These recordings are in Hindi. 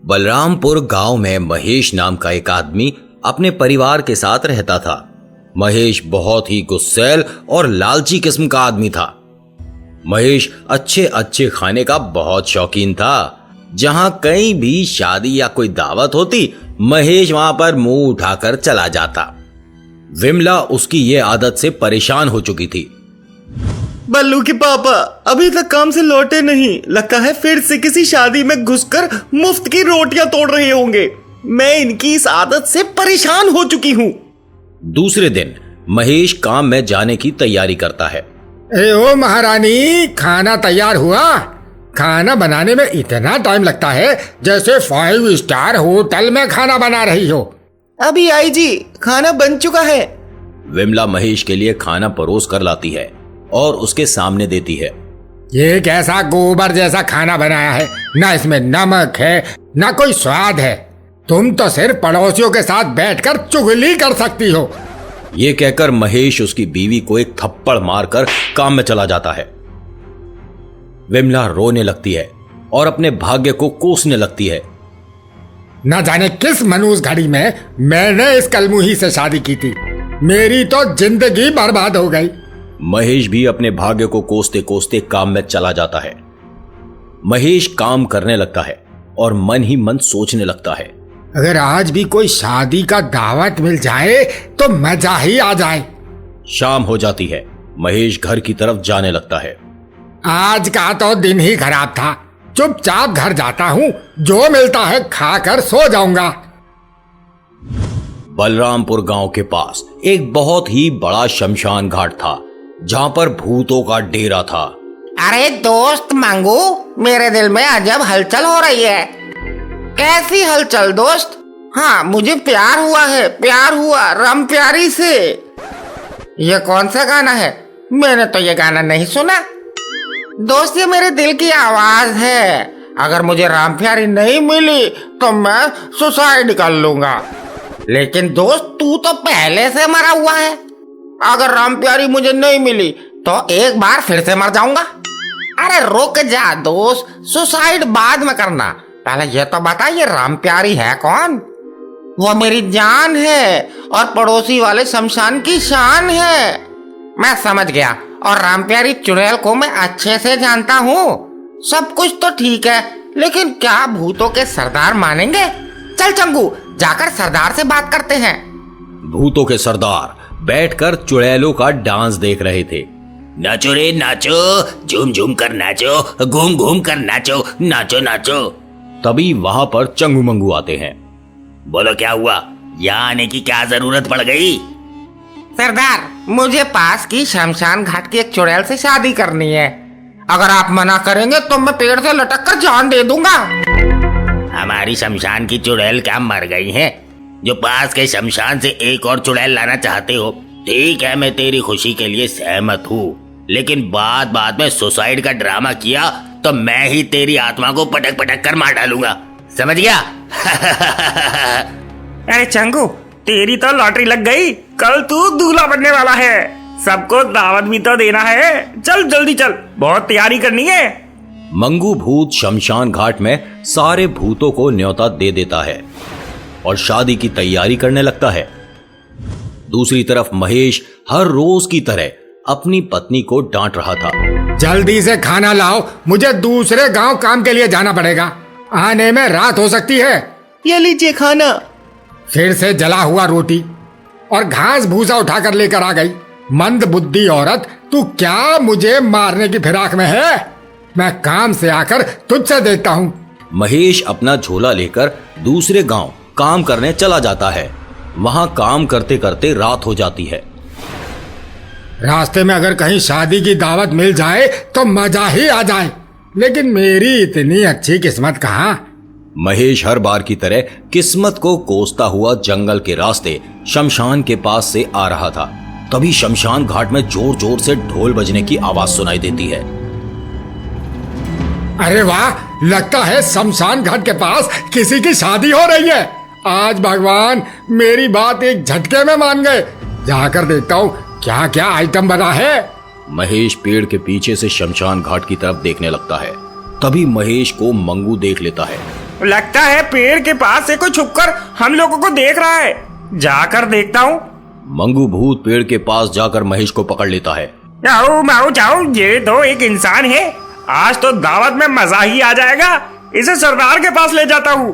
बलरामपुर गांव में महेश नाम का एक आदमी अपने परिवार के साथ रहता था। महेश बहुत ही गुस्सैल और लालची किस्म का आदमी था। महेश अच्छे अच्छे खाने का बहुत शौकीन था। जहां कहीं भी शादी या कोई दावत होती, महेश वहां पर मुंह उठाकर चला जाता। विमला उसकी ये आदत से परेशान हो चुकी थी। बल्लू के पापा अभी तक काम से लौटे नहीं, लगता है फिर से किसी शादी में घुसकर मुफ्त की रोटियां तोड़ रहे होंगे। मैं इनकी इस आदत से परेशान हो चुकी हूँ। दूसरे दिन महेश काम में जाने की तैयारी करता है। ओ महारानी, खाना तैयार हुआ? खाना बनाने में इतना टाइम लगता है जैसे 5 स्टार होटल में खाना बना रही हो। अभी आई जी, खाना बन चुका है। विमला महेश के लिए खाना परोस कर लाती है और उसके सामने देती है। ये कैसा गोबर जैसा खाना बनाया है, ना इसमें नमक है ना कोई स्वाद है। तुम तो सिर्फ पड़ोसियों के साथ बैठकर चुगली कर सकती हो। ये कहकर महेश उसकी बीवी को एक थप्पड़ मारकर काम में चला जाता है। विमला रोने लगती है और अपने भाग्य को कोसने लगती है। न जाने किस मनूस घड़ी में मैंने इस कलमुही से शादी की थी। मेरी तो जिंदगी बर्बाद हो गई। महेश भी अपने भाग्य को कोसते कोसते काम में चला जाता है। महेश काम करने लगता है और मन ही मन सोचने लगता है, अगर आज भी कोई शादी का दावत मिल जाए तो मजा ही आ जाए। शाम हो जाती है। महेश घर की तरफ जाने लगता है। आज का तो दिन ही खराब था। चुपचाप घर जाता हूँ, जो मिलता है खाकर सो जाऊंगा। बलरामपुर गांव के पास एक बहुत ही बड़ा शमशान घाट था, जहां पर भूतों का डेरा था। अरे दोस्त मंगू, मेरे दिल में अजब हलचल हो रही है। कैसी हलचल दोस्त? हाँ, मुझे प्यार हुआ है, प्यार हुआ रम प्यारी से। ये कौन सा गाना है? मैंने तो ये गाना नहीं सुना। दोस्त, ये मेरे दिल की आवाज है। अगर मुझे राम प्यारी नहीं मिली तो मैं सुसाइड कर लूंगा। लेकिन दोस्त, तू तो पहले से मरा हुआ है। अगर राम प्यारी मुझे नहीं मिली तो एक बार फिर से मर जाऊंगा। अरे रुक जा दोस्त, सुसाइड बाद में करना। पहले ये तो बता, ये राम प्यारी है कौन? वो मेरी जान है और पड़ोसी वाले शमशान की शान है। मैं समझ गया, और राम प्यारी चुड़ैल को मैं अच्छे से जानता हूँ। सब कुछ तो ठीक है, लेकिन क्या भूतों के सरदार मानेंगे? चल चंगू, जाकर सरदार से बात करते हैं। भूतों के सरदार बैठकर चुड़ैलों का डांस देख रहे थे। नाचो रे नाचो, झूम झूम कर नाचो, घूम घूम कर नाचो, नाचो नाचो। तभी वहां पर चंगू मंगू आते हैं। बोलो क्या हुआ? यहाँ आने की क्या जरूरत पड़ गई? सरदार, मुझे पास की शमशान घाट की एक चुड़ैल से शादी करनी है। अगर आप मना करेंगे तो मैं पेड़ से लटक कर जान दे दूंगा। हमारी शमशान की चुड़ैल क्या मर गई है जो पास के शमशान से एक और चुड़ैल लाना चाहते हो? ठीक है, मैं तेरी खुशी के लिए सहमत हूँ, लेकिन बाद में सुसाइड का ड्रामा किया तो मैं ही तेरी आत्मा को पटक पटक कर मार डालूंगा। समझ गया? अरे चंगू, तेरी तो लॉटरी लग गई। कल तू दूल्हा बनने वाला है। सबको दावत भी तो देना है। चल जल्दी चल, बहुत तैयारी करनी है। मंगू भूत शमशान घाट में सारे भूतों को न्योता दे देता है और शादी की तैयारी करने लगता है। दूसरी तरफ महेश हर रोज की तरह अपनी पत्नी को डांट रहा था। जल्दी से खाना लाओ, मुझे दूसरे गांव काम के लिए जाना पड़ेगा। आने में रात हो सकती है। ये लीजिए खाना। फिर से जला हुआ रोटी और घास भूसा उठाकर लेकर आ गई। मंद बुद्धि औरत, तू क्या मुझे मारने की फिराक में है? मैं काम से आकर तुझसे देखता हूँ। महेश अपना झोला लेकर दूसरे गांव काम करने चला जाता है। वहां काम करते करते रात हो जाती है। रास्ते में अगर कहीं शादी की दावत मिल जाए तो मजा ही आ जाए, लेकिन मेरी इतनी अच्छी किस्मत कहाँ। महेश हर बार की तरह किस्मत को कोसता हुआ जंगल के रास्ते शमशान के पास से आ रहा था। तभी शमशान घाट में जोर जोर से ढोल बजने की आवाज सुनाई देती है। अरे वाह, लगता है शमशान घाट के पास किसी की शादी हो रही है। आज भगवान मेरी बात एक झटके में मान गए। जाकर देखता हूँ क्या क्या आइटम बना है। महेश पेड़ के पीछे से शमशान घाट की तरफ देखने लगता है। तभी महेश को मंगू देख लेता है लगता है पेड़ के पास से कोई छुपकर हम लोगों को देख रहा है। जाकर देखता हूँ। मंगू भूत पेड़ के पास जाकर महेश को पकड़ लेता है। जाओ माओ जाओ, ये तो एक इंसान है। आज तो दावत में मजा ही आ जाएगा। इसे सरदार के पास ले जाता हूँ।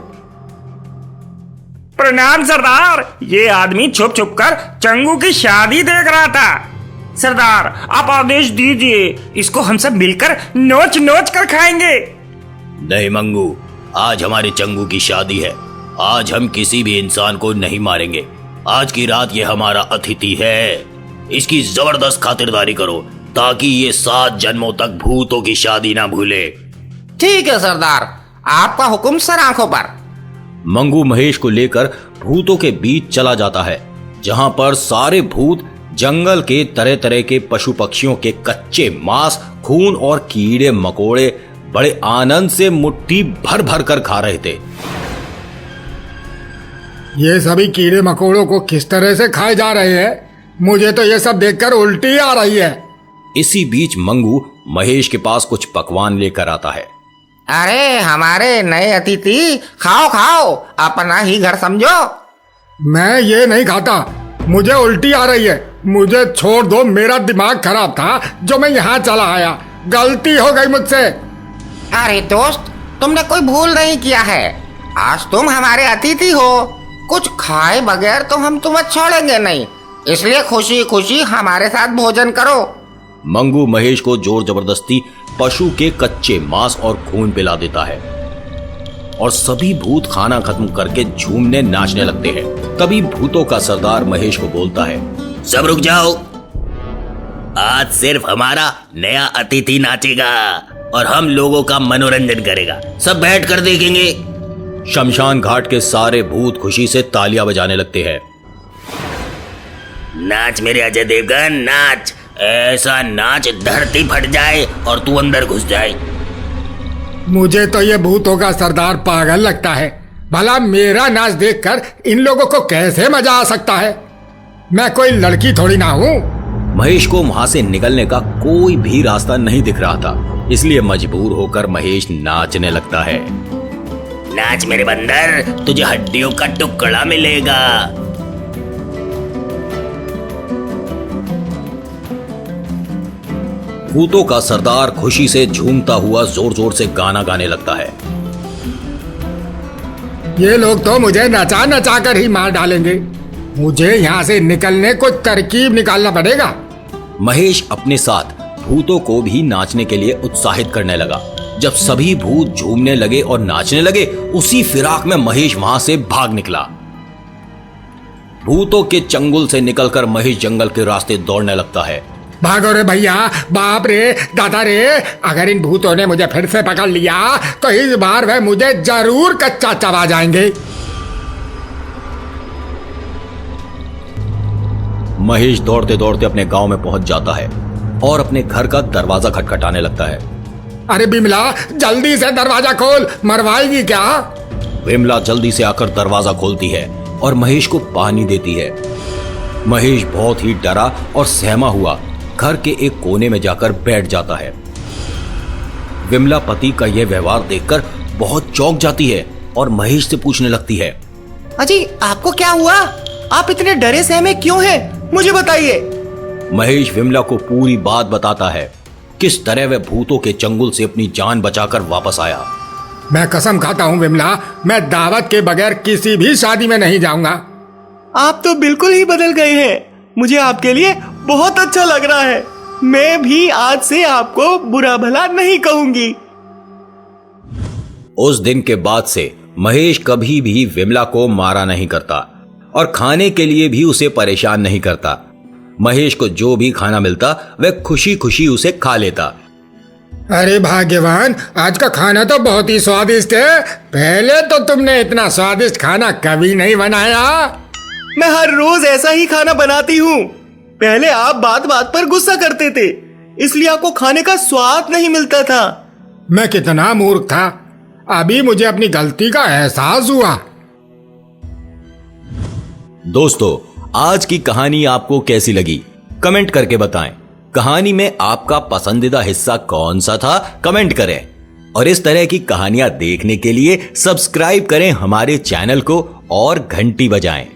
प्रणाम सरदार। ये आदमी छुप छुप कर चंगू की शादी देख रहा था। सरदार आप आदेश दीजिए, इसको हम सब मिलकर नोच नोच कर खाएंगे। नहीं मंगू, आज हमारे चंगू की शादी है। आज हम किसी भी इंसान को नहीं मारेंगे। आज की रात ये हमारा अतिथि है। इसकी जबरदस्त खातिरदारी करो ताकि ये 7 जन्मों तक भूतों की शादी ना भूले। ठीक है सरदार, आपका हुक्म सर आंखों पर। मंगू महेश को लेकर भूतों के बीच चला जाता है, जहां पर सारे भूत जंगल के तरह तरह के पशु पक्षियों के कच्चे मांस, खून और कीड़े मकोड़े बड़े आनंद से मुट्ठी भर भर कर खा रहे थे। ये सभी कीड़े मकोड़ों को किस तरह से खाए जा रहे हैं? मुझे तो ये सब देखकर उल्टी आ रही है। इसी बीच मंगू महेश के पास कुछ पकवान लेकर आता है। अरे हमारे नए अतिथि, खाओ खाओ, अपना ही घर समझो। मैं ये नहीं खाता, मुझे उल्टी आ रही है। मुझे छोड़ दो, मेरा दिमाग खराब था जो मैं यहाँ चला आया। गलती हो गई मुझसे। अरे दोस्त, तुमने कोई भूल नहीं किया है। आज तुम हमारे अतिथि हो। कुछ खाए बगैर तो हम तुम्हें छोड़ेंगे नहीं, इसलिए खुशी खुशी हमारे साथ भोजन करो। मंगू महेश को जोर जबरदस्ती पशु के कच्चे मांस और खून पिला देता है और सभी भूत खाना खत्म करके झूमने नाचने लगते हैं। तभी भूतों का सरदार महेश को बोलता है, सब रुक जाओ। आज सिर्फ हमारा नया अतिथि नाचेगा और हम लोगों का मनोरंजन करेगा। सब बैठ कर देखेंगे। शमशान घाट के सारे भूत खुशी से तालियां बजाने लगते हैं। नाच मेरे अजय देवगन, नाच। ऐसा नाच धरती फट जाए और तू अंदर घुस जाए। मुझे तो ये भूतों का सरदार पागल लगता है। भला मेरा नाच देखकर इन लोगों को कैसे मजा आ सकता है? मैं कोई लड़की थोड़ी ना हूँ। महेश को वहां से निकलने का कोई भी रास्ता नहीं दिख रहा था, इसलिए मजबूर होकर महेश नाचने लगता है। नाच मेरे बंदर, तुझे हड्डियों का टुकड़ा मिलेगा। भूतों का सरदार खुशी से झूमता हुआ जोर जोर से गाना गाने लगता है। ये लोग तो मुझे नचा नचा कर ही मार डालेंगे। मुझे यहाँ से निकलने को तरकीब निकालना पड़ेगा। महेश अपने साथ भूतों को भी नाचने के लिए उत्साहित करने लगा। जब सभी भूत झूमने लगे और नाचने लगे, उसी फिराक में महेश वहां से भाग निकला। भूतों के चंगुल से निकलकर महेश जंगल के रास्ते दौड़ने लगता है। भागो रे भैया, बाप रे, दादा रे, अगर इन भूतों ने मुझे फिर से पकड़ लिया तो इस बार वह मुझे जरूर कच्चा चबा जाएंगे। महेश दौड़ते दौड़ते अपने गांव में पहुंच जाता है और अपने घर का दरवाजा खटखटाने लगता है। अरे बिमला, जल्दी से दरवाजा खोल, मरवाएगी क्या? विमला जल्दी से आकर दरवाजा खोलती है और महेश को पानी देती है। महेश बहुत ही डरा और सहमा हुआ घर के एक कोने में जाकर बैठ जाता है। विमला पति का यह व्यवहार देखकर बहुत चौंक जाती है और महेश से पूछने लगती है, अजी आपको क्या हुआ? आप इतने डरे सहमे क्यों हैं? मुझे बताइए। महेश विमला को पूरी बात बताता है, किस तरह वह भूतों के चंगुल से अपनी जान बचाकर वापस आया। मैं कसम खाता हूँ विमला, मैं दावत के बगैर किसी भी शादी में नहीं जाऊंगा। आप तो बिल्कुल ही बदल गए हैं। मुझे आपके लिए बहुत अच्छा लग रहा है। मैं भी आज से आपको बुरा भला नहीं कहूंगी। उस दिन के बाद से महेश कभी भी विमला को मारा नहीं करता और खाने के लिए भी उसे परेशान नहीं करता। महेश को जो भी खाना मिलता वह खुशी खुशी उसे खा लेता। अरे भाग्यवान, आज का खाना तो बहुत ही स्वादिष्ट है। पहले तो तुमने इतना स्वादिष्ट खाना कभी नहीं बनाया। मैं हर रोज ऐसा ही खाना बनाती हूँ। पहले आप बात बात पर गुस्सा करते थे, इसलिए आपको खाने का स्वाद नहीं मिलता था। मैं कितना मूर्ख था। अभी मुझे अपनी गलती का एहसास हुआ। दोस्तों, आज की कहानी आपको कैसी लगी कमेंट करके बताएं। कहानी में आपका पसंदीदा हिस्सा कौन सा था, कमेंट करें। और इस तरह की कहानियां देखने के लिए सब्सक्राइब करें हमारे चैनल को और घंटी बजाएं।